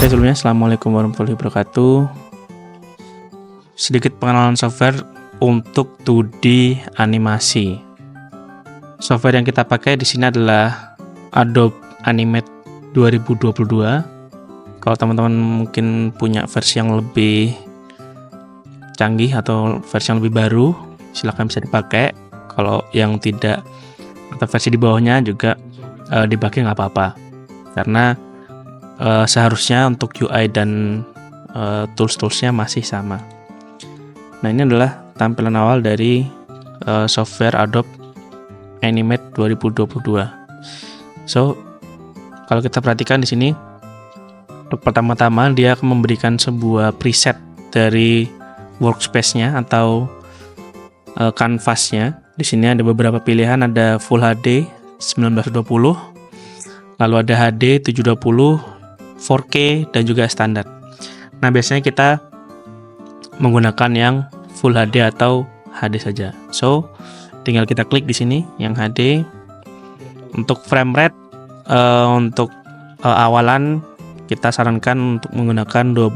Oke, sebelumnya assalamualaikum warahmatullahi wabarakatuh. Sedikit pengenalan software untuk 2D animasi. Software yang kita pakai di sini adalah Adobe Animate 2022. Kalau teman-teman mungkin punya versi yang lebih canggih atau versi yang lebih baru, silakan bisa dipakai. Kalau yang tidak atau versi di bawahnya juga dipakai nggak apa-apa, karena seharusnya untuk UI dan tools-toolsnya masih sama. Nah, ini adalah tampilan awal dari software Adobe Animate 2022. So, kalau kita perhatikan di sini, untuk pertama-tama dia akan memberikan sebuah preset dari workspace-nya atau kanvasnya. Di sini ada beberapa pilihan, ada Full HD 1920, lalu ada HD 720, 4K, dan juga standar. Nah, biasanya kita menggunakan yang Full HD atau HD saja. So, tinggal kita klik di sini yang HD. Untuk frame rate, untuk awalan kita sarankan untuk menggunakan 12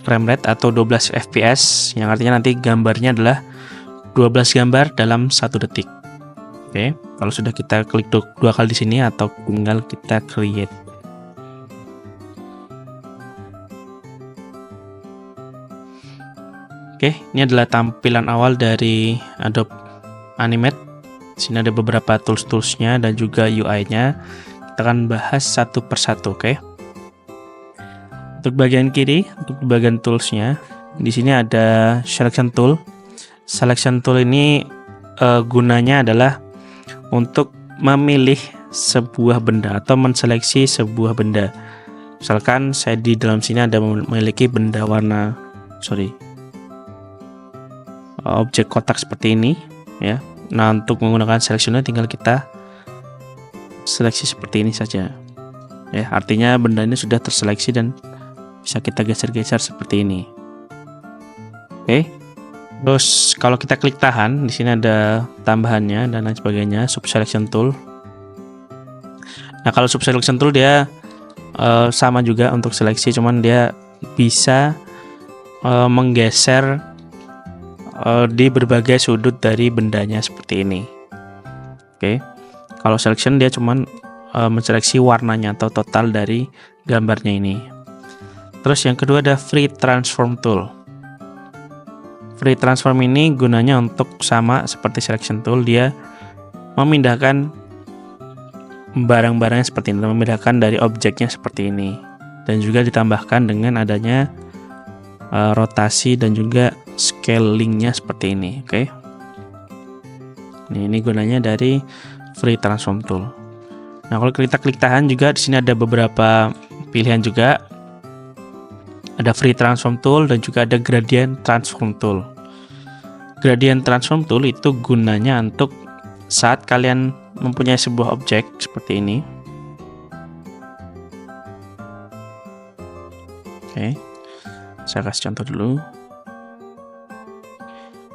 frame rate atau 12 fps, yang artinya nanti gambarnya adalah 12 gambar dalam 1 detik. Oke, kalau sudah kita klik 2 kali di sini atau tinggal kita create. Oke, ini adalah tampilan awal dari Adobe Animate. Di sini ada beberapa tools-toolsnya dan juga UI-nya. Kita akan bahas satu persatu, oke? Untuk bagian kiri, untuk bagian toolsnya, di sini ada Selection Tool. Selection Tool ini gunanya adalah untuk memilih sebuah benda atau menseleksi sebuah benda. Misalkan saya di dalam sini ada memiliki benda objek kotak seperti ini, ya. Nah, untuk menggunakan seleksinya tinggal kita seleksi seperti ini saja, ya. Artinya benda ini sudah terseleksi dan bisa kita geser-geser seperti ini. Oke. Terus kalau kita klik tahan, di sini ada tambahannya dan lain sebagainya, Sub Selection Tool. Nah, kalau Sub Selection Tool dia sama juga untuk seleksi, cuman dia bisa menggeser di berbagai sudut dari bendanya seperti ini. Oke. Kalau selection dia cuman menseleksi warnanya atau total dari gambarnya ini. Terus yang kedua ada Free Transform Tool. Free Transform ini gunanya untuk sama seperti Selection Tool, dia memindahkan barang-barangnya seperti ini, memindahkan dari objeknya seperti ini, dan juga ditambahkan dengan adanya rotasi dan juga scalingnya seperti ini. Oke. Ini gunanya dari Free Transform Tool. Nah, kalau kita klik tahan juga di sini ada beberapa pilihan juga. Ada Free Transform Tool dan juga ada Gradient Transform Tool. Gradient Transform Tool itu gunanya untuk saat kalian mempunyai sebuah objek seperti ini. Oke. Saya kasih contoh dulu.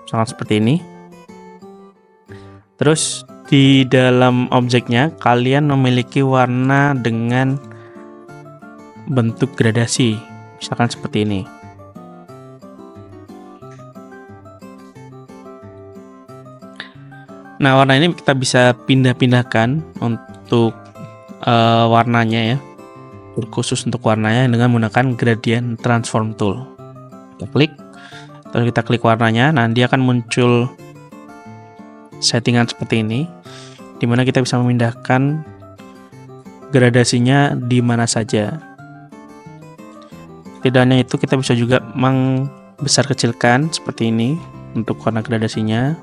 Sangat seperti ini. Terus di dalam objeknya kalian memiliki warna dengan bentuk gradasi, misalkan seperti ini. Nah, warna ini kita bisa pindah-pindahkan untuk warnanya, ya. Khusus untuk warnanya dengan menggunakan Gradient Transform Tool. Kita klik, terus kita klik warnanya. Nah, dia akan muncul settingan seperti ini, dimana kita bisa memindahkan gradasinya di mana saja. Tidak hanya itu, kita bisa juga membesar kecilkan seperti ini untuk warna gradasinya,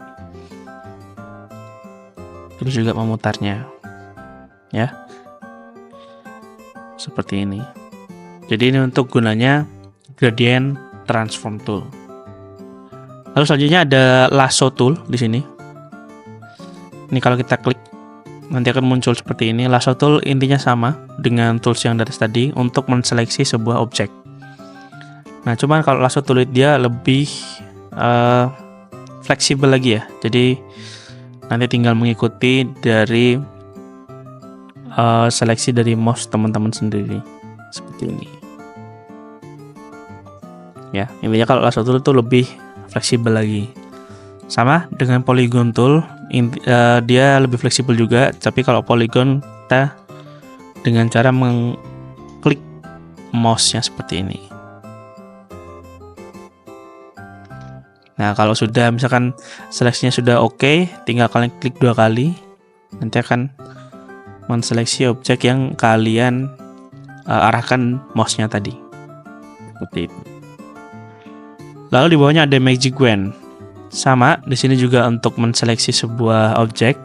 terus juga memutarnya, ya, seperti ini. Jadi ini untuk gunanya Gradient Transform Tool. Lalu selanjutnya ada Lasso Tool di sini. Ini kalau kita klik nanti akan muncul seperti ini. Lasso Tool intinya sama dengan tools yang dari tadi untuk menseleksi sebuah objek. Nah, cuman kalau Lasso Tool dia lebih fleksibel lagi, ya. Jadi nanti tinggal mengikuti dari seleksi dari mouse teman-teman sendiri seperti ini. Ya, intinya kalau lasso tool itu lebih fleksibel lagi. Sama dengan polygon tool, dia lebih fleksibel juga, tapi kalau polygon kita dengan cara mengklik mouse-nya seperti ini. Nah, kalau sudah misalkan seleksinya sudah oke, tinggal kalian klik 2 kali, nanti akan menseleksi objek yang kalian arahkan mouse-nya tadi. Seperti itu. Lalu di bawahnya ada Magic Wand. Sama, di sini juga untuk menseleksi sebuah objek.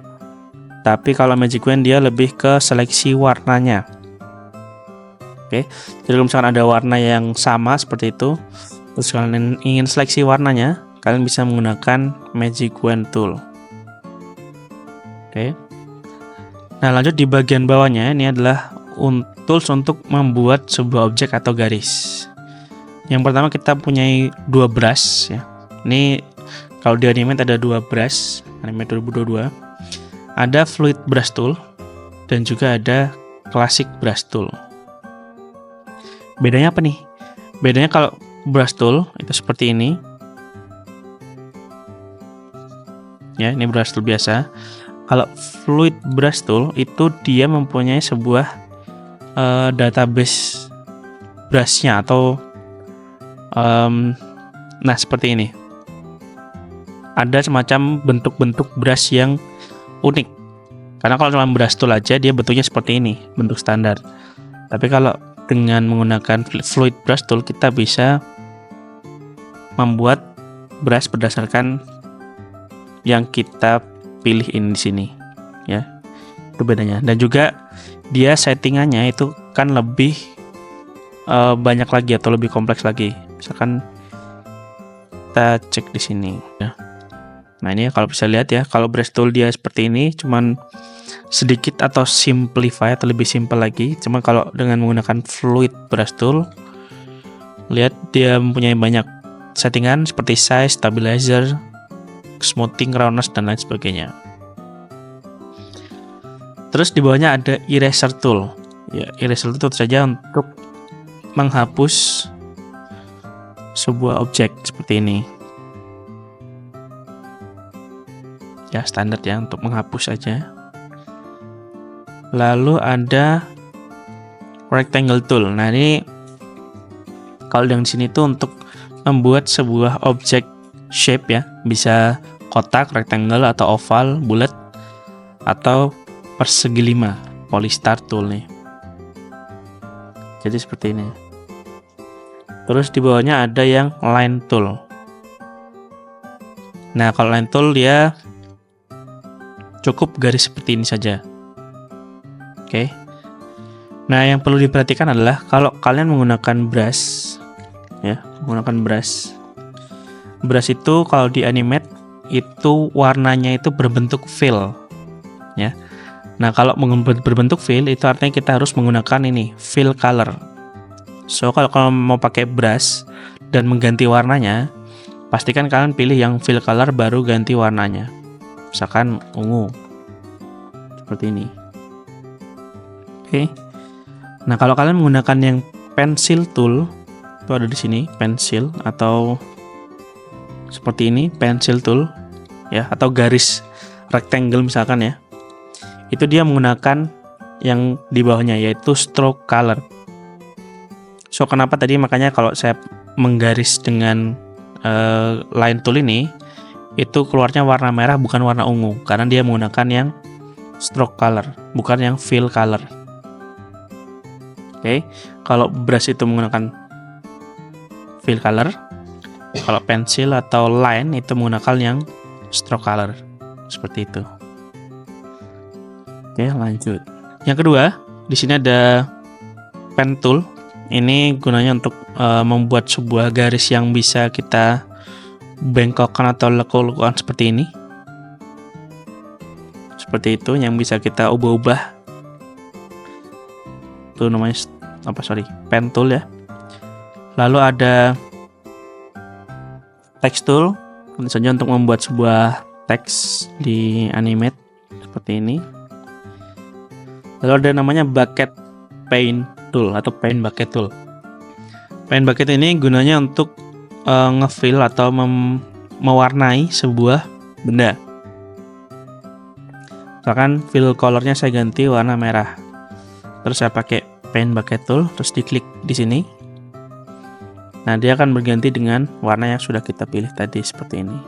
Tapi kalau Magic Wand dia lebih ke seleksi warnanya. Oke. Jadi kalau misalkan ada warna yang sama seperti itu, terus kalian ingin seleksi warnanya, kalian bisa menggunakan Magic Wand tool. Oke. Nah, lanjut di bagian bawahnya ini adalah tools untuk membuat sebuah objek atau garis. Yang pertama kita punya 2 brush ya. Ini kalau di Animate ada 2 brush, Animate 2022. Ada Fluid Brush Tool dan juga ada Classic Brush Tool. Bedanya apa nih? Bedanya kalau brush tool itu seperti ini. Ya, ini brush tool biasa. Kalau Fluid Brush Tool itu dia mempunyai sebuah database brushnya atau nah seperti ini. Ada semacam bentuk-bentuk brush yang unik. Karena kalau dalam brush tool aja dia bentuknya seperti ini, bentuk standar. Tapi kalau dengan menggunakan Fluid Brush Tool kita bisa membuat brush berdasarkan yang kita pilihin di sini, ya. Itu bedanya. Dan juga dia settingannya itu kan lebih banyak lagi atau lebih kompleks lagi. Misalkan kita cek di sini, ya. Nah, ini kalau bisa lihat ya, kalau brush tool dia seperti ini, cuman sedikit atau simplify atau lebih simple lagi. Cuma kalau dengan menggunakan Fluid Brush Tool, lihat dia mempunyai banyak settingan seperti size, stabilizer, smoothing, roundness, dan lain sebagainya. Terus di bawahnya ada Eraser Tool. Ya, Eraser Tool itu saja untuk menghapus sebuah objek seperti ini. Ya, standar ya untuk menghapus aja. Lalu ada Rectangle Tool. Nah, ini kalau yang di sini tuh untuk membuat sebuah objek shape ya, bisa kotak, rectangle atau oval, bulat atau persegi 5, Polystar Tool nih. Jadi seperti ini. Terus di bawahnya ada yang Line Tool. Nah, kalau Line Tool dia cukup garis seperti ini saja. Oke. Nah, yang perlu diperhatikan adalah kalau kalian menggunakan brush, ya, menggunakan brush. Brush itu kalau di Animate itu warnanya itu berbentuk fill, ya. Nah, kalau berbentuk fill itu artinya kita harus menggunakan ini fill color. So, kalau mau pakai brush dan mengganti warnanya, pastikan kalian pilih yang fill color baru ganti warnanya. Misalkan ungu. Seperti ini. Oke. Nah, kalau kalian menggunakan yang pencil tool, itu ada di sini, pencil atau seperti ini, pencil tool ya, atau garis rectangle misalkan ya. Itu dia menggunakan yang di bawahnya yaitu stroke color. So, kenapa tadi makanya kalau saya menggaris dengan line tool ini itu keluarnya warna merah bukan warna ungu karena dia menggunakan yang stroke color, bukan yang fill color. Oke, kalau brush itu menggunakan fill color, kalau pensil atau line itu menggunakan yang stroke color, seperti itu. Oke, lanjut. Yang kedua, di sini ada pen tool. Ini gunanya untuk membuat sebuah garis yang bisa kita bengkokkan atau lekuk-lekukan seperti ini. Seperti itu, yang bisa kita ubah-ubah. Itu namanya pen tool ya. Lalu ada text tool, tentu saja untuk membuat sebuah teks di Animate seperti ini. Lalu ada namanya bucket paint tool atau paint bucket tool. Paint bucket ini gunanya untuk ngefill atau mewarnai sebuah benda. Misalkan fill colornya saya ganti warna merah. Terus saya pakai pen bucket tool, terus diklik di sini. Nah, dia akan berganti dengan warna yang sudah kita pilih tadi seperti ini.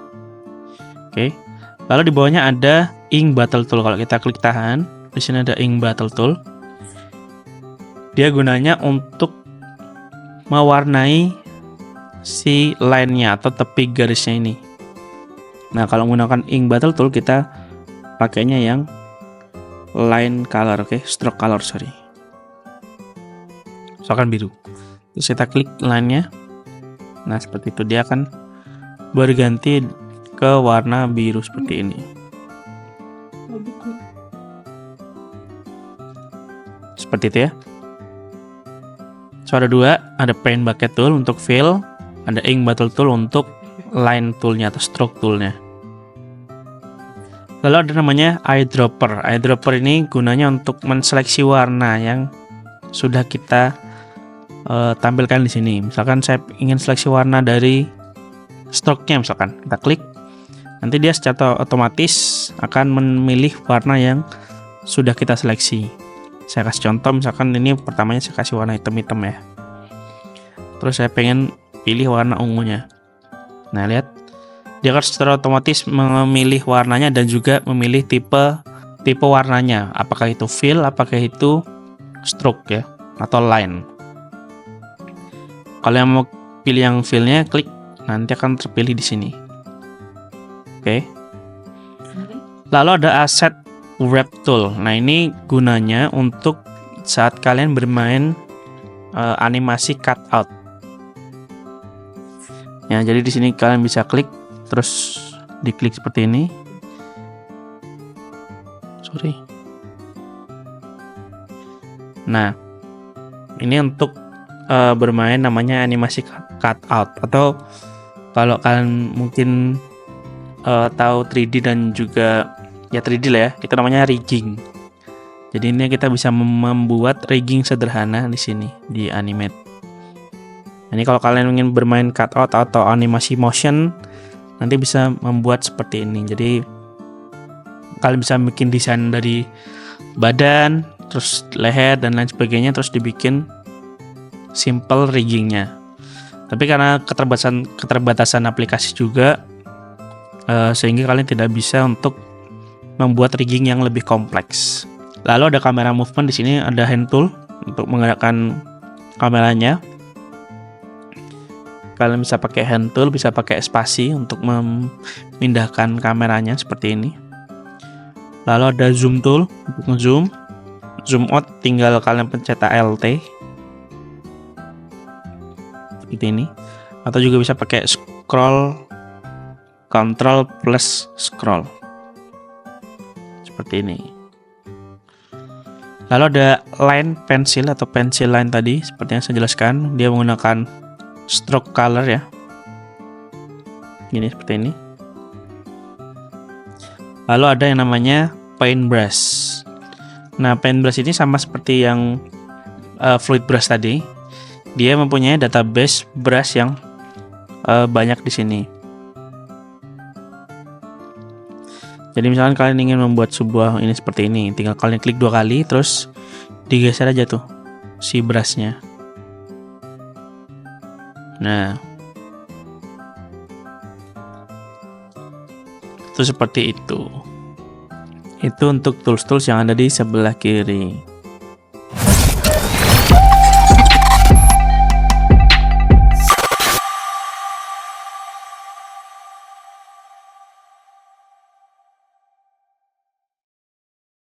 Oke. Lalu di bawahnya ada ink battle tool. Kalau kita klik tahan, di sini ada ink battle tool. Dia gunanya untuk mewarnai si line-nya atau tepi garisnya ini. Nah, kalau menggunakan ink battle tool kita pakainya yang line color, oke, stroke color, sorry. Misalkan biru. Terus kita klik line-nya. Nah, seperti itu dia akan berganti ke warna biru seperti ini. Seperti itu ya. So, ada dua, ada pen bucket tool untuk fill, ada ink battle tool untuk line toolnya atau stroke toolnya. Lalu ada namanya eyedropper. Eyedropper ini gunanya untuk menseleksi warna yang sudah kita tampilkan di sini. Misalkan saya ingin seleksi warna dari stroke-nya, misalkan kita klik, nanti dia secara otomatis akan memilih warna yang sudah kita seleksi. Saya kasih contoh, misalkan ini pertamanya saya kasih warna hitam-hitam ya. Terus saya pengen pilih warna ungunya. Nah, lihat, dia akan secara otomatis memilih warnanya dan juga memilih tipe warnanya. Apakah itu fill, apakah itu stroke ya, atau line. Kalau yang mau pilih yang fill-nya, klik, nanti akan terpilih di sini. Oke. Lalu ada asset wrap tool. Nah, ini gunanya untuk saat kalian bermain animasi cutout. Ya, jadi di sini kalian bisa klik, terus diklik seperti ini. Sorry. Nah, ini untuk bermain namanya animasi cutout, atau kalau kalian mungkin tahu 3D dan juga ya 3D lah ya, itu namanya rigging. Jadi ini kita bisa membuat rigging sederhana di sini di Animate. Ini kalau kalian ingin bermain cutout atau animasi motion, nanti bisa membuat seperti ini. Jadi kalian bisa bikin desain dari badan, terus leher dan lain sebagainya, terus dibikin simple riggingnya. Tapi karena keterbatasan aplikasi juga, sehingga kalian tidak bisa untuk membuat rigging yang lebih kompleks. Lalu ada kamera movement, di sini ada hand tool untuk menggerakkan kameranya. Kalian bisa pakai hand tool, bisa pakai spasi untuk memindahkan kameranya seperti ini. Lalu ada zoom tool untuk zoom out, tinggal kalian pencet Alt seperti ini, atau juga bisa pakai scroll, Ctrl plus scroll seperti ini. Lalu ada line pencil atau pencil line tadi, seperti yang saya jelaskan, dia menggunakan stroke color ya, ini seperti ini. Lalu ada yang namanya paintbrush. Nah, paintbrush ini sama seperti yang fluid brush tadi. Dia mempunyai database brush yang banyak di sini. Jadi misalkan kalian ingin membuat sebuah ini seperti ini, tinggal kalian klik 2 kali, terus digeser aja tuh si brushnya. Nah, itu seperti itu. Itu untuk tools-tools yang ada di sebelah kiri.